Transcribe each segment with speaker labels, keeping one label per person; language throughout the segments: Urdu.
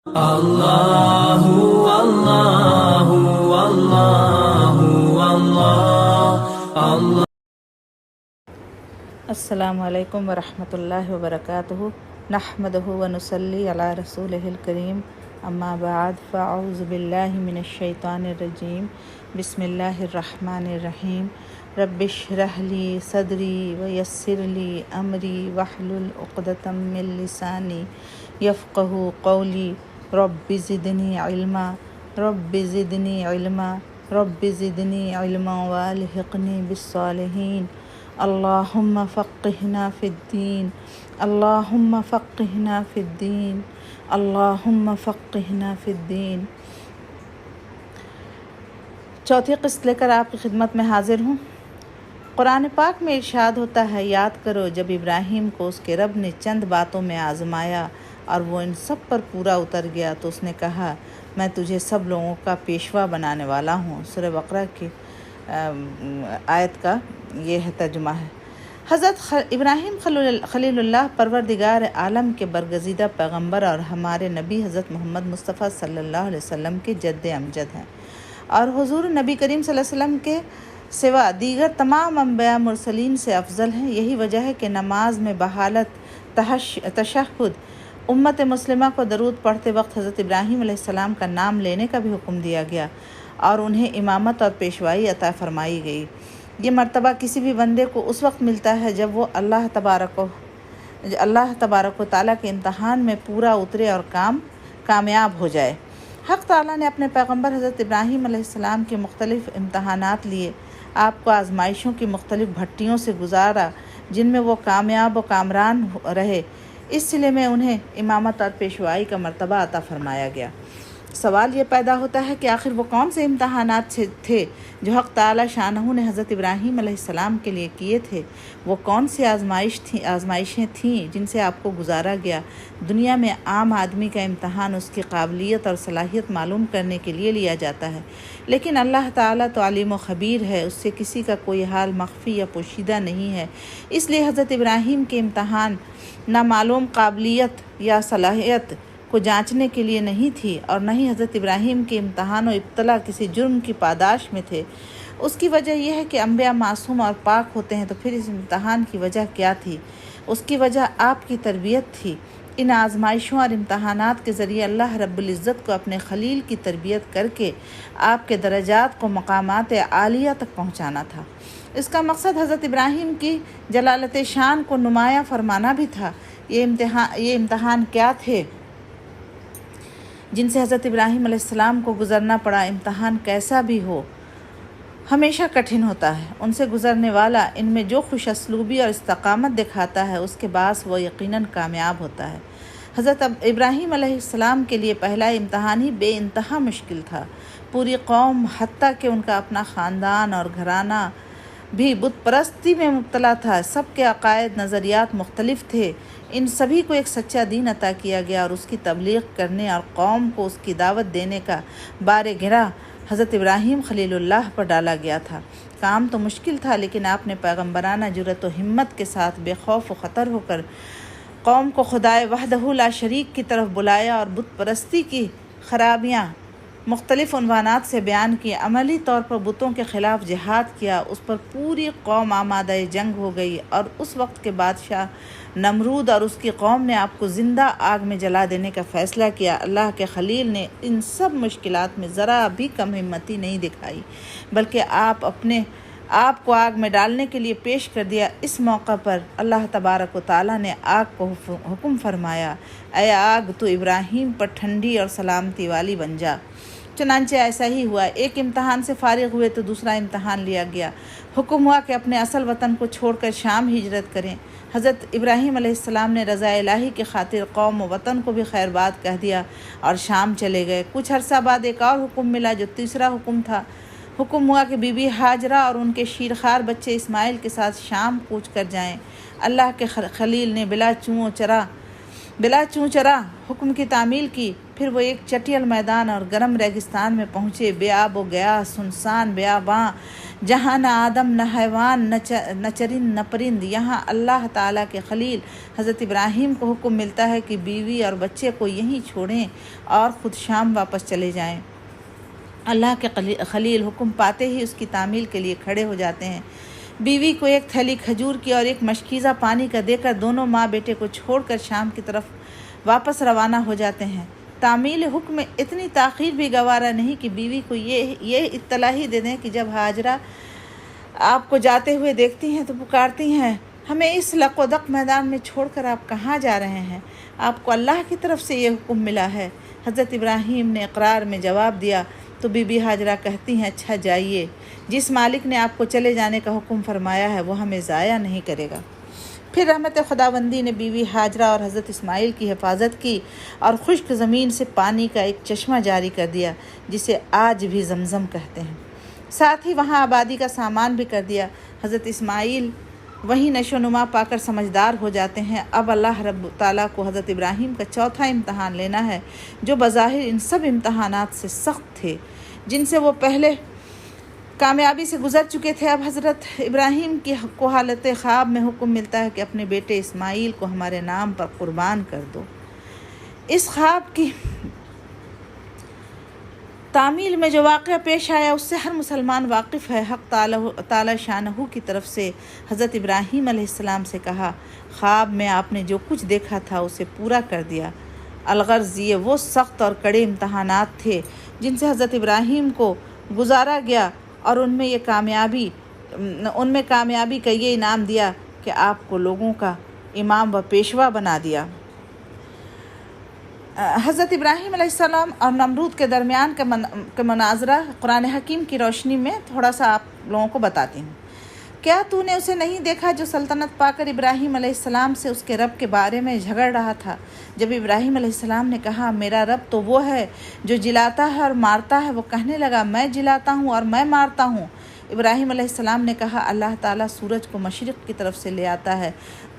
Speaker 1: اللہ اللہ اللہ اللہ۔
Speaker 2: السلام علیکم ورحمۃ اللہ وبرکاتہ۔ نحمدہ ونصلی علی رسولہ الکریم، اما بعد فاعوذ باللہ من الشیطان الرجیم، بسم اللہ الرحمن الرحیم۔ رب اشرح لی صدری ویسر لی امری واحلل عقدۃ من لسانی یفقہوا قولی۔ رب زدنی علما، رب زدنی علما، رب زدنی علما والحقنی بالصالحین۔ اللہم فقہنا فی الدین، اللہم فقہنا فی الدین، اللہم فقہنا فی الدین۔ چوتھی قسط لے کر آپ کی خدمت میں حاضر ہوں۔ قرآن پاک میں ارشاد ہوتا ہے، یاد کرو جب ابراہیم کو اس کے رب نے چند باتوں میں آزمایا اور وہ ان سب پر پورا اتر گیا تو اس نے کہا، میں تجھے سب لوگوں کا پیشوا بنانے والا ہوں۔ سورہ بقرہ کی آیت کا یہ ہے ترجمہ ہے۔ حضرت ابراہیم خلیل اللہ پروردگار عالم کے برگزیدہ پیغمبر اور ہمارے نبی حضرت محمد مصطفیٰ صلی اللہ علیہ وسلم کے جد امجد ہیں، اور حضور نبی کریم صلی اللہ علیہ وسلم کے سوا دیگر تمام انبیاء مرسلین سے افضل ہیں۔ یہی وجہ ہے کہ نماز میں بحالت تشہد امت مسلمہ کو درود پڑھتے وقت حضرت ابراہیم علیہ السلام کا نام لینے کا بھی حکم دیا گیا اور انہیں امامت اور پیشوائی عطا فرمائی گئی۔ یہ مرتبہ کسی بھی بندے کو اس وقت ملتا ہے جب وہ اللہ تبارک و تعالیٰ کے امتحان میں پورا اترے اور کامیاب ہو جائے۔ حق تعالیٰ نے اپنے پیغمبر حضرت ابراہیم علیہ السلام کے مختلف امتحانات لیے، آپ کو آزمائشوں کی مختلف بھٹیوں سے گزارا جن میں وہ کامیاب و کامران رہے، اس سلسلے میں انہیں امامت اور پیشوائی کا مرتبہ عطا فرمایا گیا۔ سوال یہ پیدا ہوتا ہے کہ آخر وہ کون سے امتحانات تھے جو حق تعالیٰ شانہ نے حضرت ابراہیم علیہ السلام کے لیے کیے تھے؟ وہ کون سی آزمائشیں تھیں جن سے آپ کو گزارا گیا؟ دنیا میں عام آدمی کا امتحان اس کی قابلیت اور صلاحیت معلوم کرنے کے لیے لیا جاتا ہے، لیکن اللہ تعالیٰ تو علیم و خبیر ہے، اس سے کسی کا کوئی حال مخفی یا پوشیدہ نہیں ہے۔ اس لیے حضرت ابراہیم کے امتحان نہ معلوم قابلیت یا صلاحیت کو جانچنے کے لیے نہیں تھی، اور نہ ہی حضرت ابراہیم کے امتحان و ابتلا کسی جرم کی پاداش میں تھے۔ اس کی وجہ یہ ہے کہ انبیاء معصوم اور پاک ہوتے ہیں، تو پھر اس امتحان کی وجہ کیا تھی؟ اس کی وجہ آپ کی تربیت تھی۔ ان آزمائشوں اور امتحانات کے ذریعے اللہ رب العزت کو اپنے خلیل کی تربیت کر کے آپ کے درجات کو مقامات عالیہ تک پہنچانا تھا۔ اس کا مقصد حضرت ابراہیم کی جلالت شان کو نمایاں فرمانا بھی تھا۔ یہ امتحان کیا تھے جن سے حضرت ابراہیم علیہ السلام کو گزرنا پڑا؟ امتحان کیسا بھی ہو ہمیشہ کٹھن ہوتا ہے۔ ان سے گزرنے والا ان میں جو خوش اسلوبی اور استقامت دکھاتا ہے اس کے باعث وہ یقیناً کامیاب ہوتا ہے۔ حضرت ابراہیم علیہ السلام کے لیے پہلا امتحان ہی بے انتہا مشکل تھا۔ پوری قوم حتیٰ کہ ان کا اپنا خاندان اور گھرانہ بھی بت پرستی میں مبتلا تھا۔ سب کے عقائد نظریات مختلف تھے۔ ان سبھی کو ایک سچا دین عطا کیا گیا اور اس کی تبلیغ کرنے اور قوم کو اس کی دعوت دینے کا بار گراں حضرت ابراہیم خلیل اللہ پر ڈالا گیا تھا۔ کام تو مشکل تھا، لیکن آپ نے پیغمبرانہ جرأت و ہمت کے ساتھ بے خوف و خطر ہو کر قوم کو خدائے وحدہ لا شریک کی طرف بلایا اور بت پرستی کی خرابیاں مختلف عنوانات سے بیان کی، عملی طور پر بتوں کے خلاف جہاد کیا۔ اس پر پوری قوم آمادہ جنگ ہو گئی، اور اس وقت کے بادشاہ نمرود اور اس کی قوم نے آپ کو زندہ آگ میں جلا دینے کا فیصلہ کیا۔ اللہ کے خلیل نے ان سب مشکلات میں ذرا بھی کم ہمتی نہیں دکھائی، بلکہ آپ کو آگ میں ڈالنے کے لیے پیش کر دیا۔ اس موقع پر اللہ تبارک و تعالیٰ نے آگ کو حکم فرمایا، اے آگ تو ابراہیم پر ٹھنڈی اور سلامتی والی بن جا۔ چنانچہ ایسا ہی ہوا۔ ایک امتحان سے فارغ ہوئے تو دوسرا امتحان لیا گیا۔ حکم ہوا کہ اپنے اصل وطن کو چھوڑ کر شام ہجرت کریں۔ حضرت ابراہیم علیہ السلام نے رضا الہی کی خاطر قوم و وطن کو بھی خیر بات کہہ دیا اور شام چلے گئے۔ کچھ عرصہ بعد ایک اور حکم ملا جو تیسرا حکم تھا۔ حکم ہوا کہ بی بی ہاجرہ اور ان کے شیرخوار بچے اسماعیل کے ساتھ شام کوچ کر جائیں۔ اللہ کے خلیل نے بلا چوں چرا حکم کی تعمیل کی۔ پھر وہ ایک چٹیل میدان اور گرم ریگستان میں پہنچے، بے آب و گیا، سنسان بیاباں، جہاں نہ آدم نہ حیوان نہ چرند نہ پرند، یہاں اللہ تعالیٰ کے خلیل حضرت ابراہیم کو حکم ملتا ہے کہ بیوی اور بچے کو یہیں چھوڑیں اور خود شام واپس چلے جائیں۔ اللہ کے خلیل حکم پاتے ہی اس کی تعمیل کے لیے کھڑے ہو جاتے ہیں۔ بیوی کو ایک تھیلی کھجور کی اور ایک مشکیزہ پانی کا دے کر دونوں ماں بیٹے کو چھوڑ کر شام کی طرف واپس روانہ ہو جاتے ہیں۔ تعمیل حکم میں اتنی تاخیر بھی گوارا نہیں کہ بیوی کو یہ اطلاع ہی دے دیں کہ جب ہاجرہ آپ کو جاتے ہوئے دیکھتی ہیں تو پکارتی ہیں، ہمیں اس لق و دق میدان میں چھوڑ کر آپ کہاں جا رہے ہیں؟ آپ کو اللہ کی طرف سے یہ حکم ملا ہے۔ حضرت ابراہیم نے اقرار میں جواب دیا تو بی بی ہاجرہ کہتی ہیں، اچھا جائیے، جس مالک نے آپ کو چلے جانے کا حکم فرمایا ہے وہ ہمیں ضائع نہیں کرے گا۔ پھر رحمت خداوندی نے بی بی ہاجرہ اور حضرت اسماعیل کی حفاظت کی اور خشک زمین سے پانی کا ایک چشمہ جاری کر دیا جسے آج بھی زمزم کہتے ہیں۔ ساتھ ہی وہاں آبادی کا سامان بھی کر دیا۔ حضرت اسماعیل وہیں نشو نما پا کر سمجھدار ہو جاتے ہیں۔ اب اللہ رب تعالیٰ کو حضرت ابراہیم کا چوتھا امتحان لینا ہے، جو بظاہر ان سب امتحانات سے سخت تھے جن سے وہ پہلے کامیابی سے گزر چکے تھے۔ اب حضرت ابراہیم کو حالت خواب میں حکم ملتا ہے کہ اپنے بیٹے اسماعیل کو ہمارے نام پر قربان کر دو۔ اس خواب کی تعمیل میں جو واقعہ پیش آیا اس سے ہر مسلمان واقف ہے۔ حق تعالی شانہ کی طرف سے حضرت ابراہیم علیہ السلام سے کہا، خواب میں آپ نے جو کچھ دیکھا تھا اسے پورا کر دیا۔ الغرض یہ وہ سخت اور کڑے امتحانات تھے جن سے حضرت ابراہیم کو گزارا گیا اور ان میں کامیابی کا یہ انعام دیا کہ آپ کو لوگوں کا امام و پیشوا بنا دیا۔ حضرت ابراہیم علیہ السلام اور نمرود کے درمیان کا مناظرہ قرآن حکیم کی روشنی میں تھوڑا سا آپ لوگوں کو بتاتی ہوں۔ کیا تو نے اسے نہیں دیکھا جو سلطنت پا کر ابراہیم علیہ السلام سے اس کے رب کے بارے میں جھگڑ رہا تھا؟ جب ابراہیم علیہ السلام نے کہا، میرا رب تو وہ ہے جو جلاتا ہے اور مارتا ہے، وہ کہنے لگا، میں جلاتا ہوں اور میں مارتا ہوں۔ ابراہیم علیہ السلام نے کہا، اللہ تعالیٰ سورج کو مشرق کی طرف سے لے آتا ہے،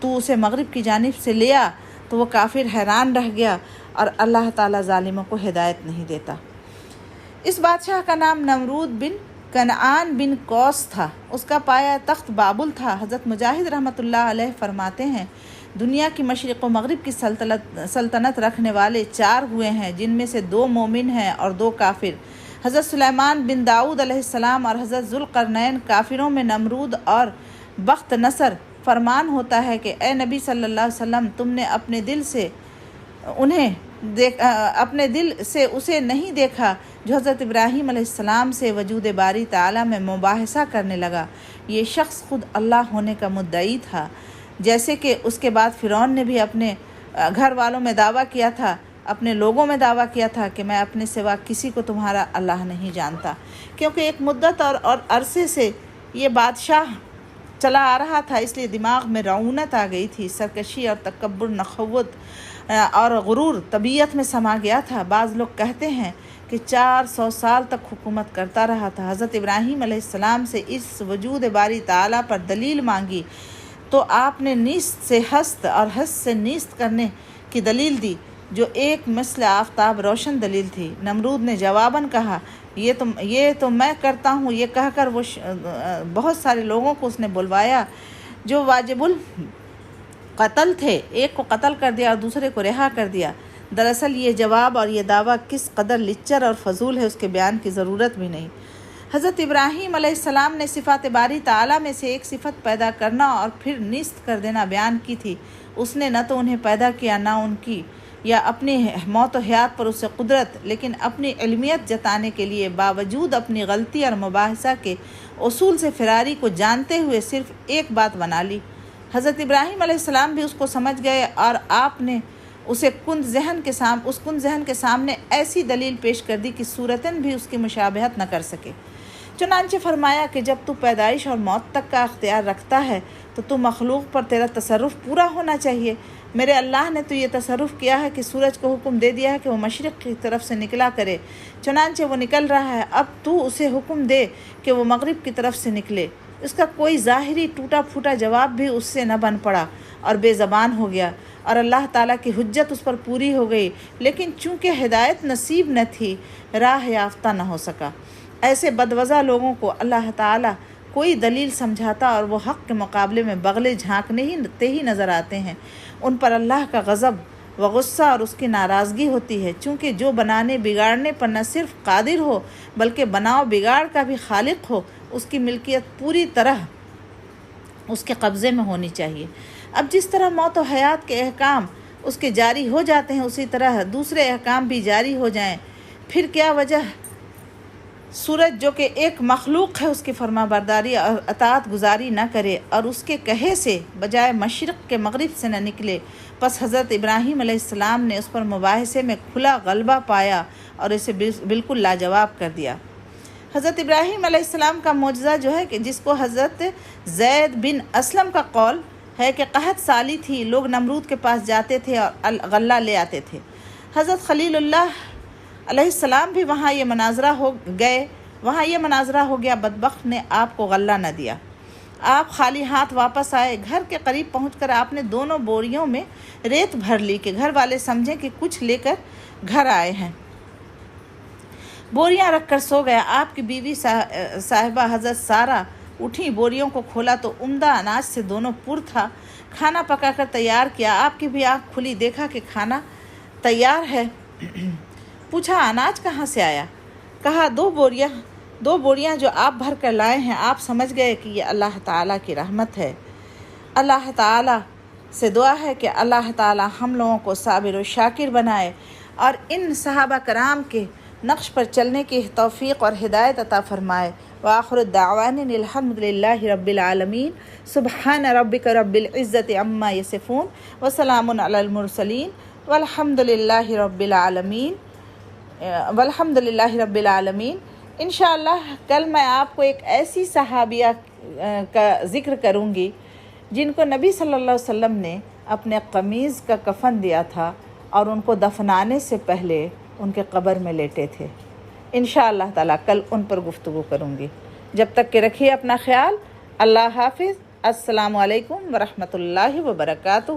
Speaker 2: تو اسے مغرب کی جانب سے لے آ۔ تو وہ کافر حیران رہ گیا، اور اللہ تعالیٰ ظالموں کو ہدایت نہیں دیتا۔ اس بادشاہ کا نام نمرود بن کنعان بن کوس تھا، اس کا پایا تخت بابل تھا۔ حضرت مجاہد رحمۃ اللہ علیہ فرماتے ہیں، دنیا کی مشرق و مغرب کی سلطنت رکھنے والے 4 ہوئے ہیں، جن میں سے 2 مومن ہیں اور 2 کافر۔ حضرت سلیمان بن داؤد علیہ السلام اور حضرت ذوالقرنین کافروں میں نمرود اور بخت نصر۔ فرمان ہوتا ہے کہ اے نبی صلی اللہ علیہ وسلم، تم نے اپنے دل سے اسے نہیں دیکھا جو حضرت ابراہیم علیہ السلام سے وجود باری تعالیٰ میں مباحثہ کرنے لگا۔ یہ شخص خود اللہ ہونے کا مدعی تھا، جیسے کہ اس کے بعد فرعون نے بھی اپنے گھر والوں میں دعویٰ کیا تھا، اپنے لوگوں میں دعویٰ کیا تھا کہ میں اپنے سوا کسی کو تمہارا اللہ نہیں جانتا۔ کیونکہ ایک مدت اور عرصے سے یہ بادشاہ چلا آ رہا تھا، اس لیے دماغ میں رعونت آ گئی تھی۔ سرکشی اور تکبر، نخوت اور غرور طبیعت میں سما گیا تھا۔ بعض لوگ کہتے ہیں کہ 400 سال تک حکومت کرتا رہا تھا۔ حضرت ابراہیم علیہ السلام سے اس وجود باری تعالیٰ پر دلیل مانگی تو آپ نے نیست سے ہست اور ہست سے نیست کرنے کی دلیل دی، جو ایک مثل آفتاب روشن دلیل تھی۔ نمرود نے جواباً کہا، یہ تو میں کرتا ہوں۔ یہ کہہ کر وہ بہت سارے لوگوں کو اس نے بلوایا جو واجب القتل تھے، ایک کو قتل کر دیا اور دوسرے کو رہا کر دیا۔ دراصل یہ جواب اور یہ دعویٰ کس قدر لچر اور فضول ہے اس کے بیان کی ضرورت بھی نہیں۔ حضرت ابراہیم علیہ السلام نے صفات باری تعالیٰ میں سے ایک صفت پیدا کرنا اور پھر نیست کر دینا بیان کی تھی۔ اس نے نہ تو انہیں پیدا کیا، نہ ان کی یا اپنی موت و حیات پر اسے قدرت، لیکن اپنی علمیت جتانے کے لیے باوجود اپنی غلطی اور مباحثہ کے اصول سے فراری کو جانتے ہوئے صرف ایک بات بنا لی۔ حضرت ابراہیم علیہ السلام بھی اس کو سمجھ گئے اور آپ نے اسے کند ذہن کے سامنے ایسی دلیل پیش کر دی کہ صورتاً بھی اس کی مشابہت نہ کر سکے۔ چنانچہ فرمایا کہ جب تو پیدائش اور موت تک کا اختیار رکھتا ہے تو مخلوق پر تیرا تصرف پورا ہونا چاہیے۔ میرے اللہ نے تو یہ تصرف کیا ہے کہ سورج کو حکم دے دیا ہے کہ وہ مشرق کی طرف سے نکلا کرے، چنانچہ وہ نکل رہا ہے۔ اب تو اسے حکم دے کہ وہ مغرب کی طرف سے نکلے۔ اس کا کوئی ظاہری ٹوٹا پھوٹا جواب بھی اس سے نہ بن پڑا اور بے زبان ہو گیا، اور اللہ تعالیٰ کی حجت اس پر پوری ہو گئی، لیکن چونکہ ہدایت نصیب نہ تھی، راہ یافتہ نہ ہو سکا۔ ایسے بدوضع لوگوں کو اللہ تعالیٰ کوئی دلیل سمجھاتا اور وہ حق کے مقابلے میں بغلے جھانکنے ہی نظر آتے ہیں۔ ان پر اللہ کا غضب و غصہ اور اس کی ناراضگی ہوتی ہے، چونکہ جو بنانے بگاڑنے پر نہ صرف قادر ہو بلکہ بناؤ بگاڑ کا بھی خالق ہو، اس کی ملکیت پوری طرح اس کے قبضے میں ہونی چاہیے۔ اب جس طرح موت و حیات کے احکام اس کے جاری ہو جاتے ہیں، اسی طرح دوسرے احکام بھی جاری ہو جائیں۔ پھر کیا وجہ سورج جو کہ ایک مخلوق ہے اس کی فرما برداری اور اطاعت گزاری نہ کرے اور اس کے کہے سے بجائے مشرق کے مغرب سے نہ نکلے؟ پس حضرت ابراہیم علیہ السلام نے اس پر مباحثے میں کھلا غلبہ پایا اور اسے بالکل لاجواب کر دیا۔ حضرت ابراہیم علیہ السلام کا معجزہ جو ہے کہ جس کو حضرت زید بن اسلم کا قول ہے کہ قحط سالی تھی، لوگ نمرود کے پاس جاتے تھے اور غلہ لے آتے تھے۔ حضرت خلیل اللہ علیہ السلام بھی وہاں یہ مناظرہ ہو گیا، بدبخت نے آپ کو غلہ نہ دیا۔ آپ خالی ہاتھ واپس آئے۔ گھر کے قریب پہنچ کر آپ نے دونوں بوریوں میں ریت بھر لی کہ گھر والے سمجھیں کہ کچھ لے کر گھر آئے ہیں۔ بوریاں رکھ کر سو گیا۔ آپ کی بیوی صاحبہ حضرت سارہ اٹھی، بوریوں کو کھولا تو عمدہ اناج سے دونوں پر تھا۔ کھانا پکا کر تیار کیا۔ آپ کی بھی آنکھ کھلی، دیکھا کہ کھانا تیار ہے۔ پوچھا اناج کہاں سے آیا؟ کہا دو بوریاں جو آپ بھر کر لائے ہیں۔ آپ سمجھ گئے کہ یہ اللہ تعالیٰ کی رحمت ہے۔ اللہ تعالیٰ سے دعا ہے کہ اللہ تعالیٰ ہم لوگوں کو صابر و شاکر بنائے اور ان صحابہ کرام کے نقش پر چلنے کی توفیق اور ہدایت عطا فرمائے۔ وآخر الدعوان الحمد للہ رب العالمین۔ سبحان ربک رب العزت عما یصفون وسلام علی المرسلین والحمد للہ رب العالمین۔ انشاءاللہ کل میں آپ کو ایک ایسی صحابیہ کا ذکر کروں گی جن کو نبی صلی اللہ علیہ وسلم نے اپنے قمیض کا کفن دیا تھا اور ان کو دفنانے سے پہلے ان کے قبر میں لیٹے تھے۔ انشاءاللہ تعالیٰ کل ان پر گفتگو کروں گی۔ جب تک کہ رکھیے اپنا خیال۔ اللہ حافظ۔ السلام علیکم ورحمۃ اللہ وبرکاتہ۔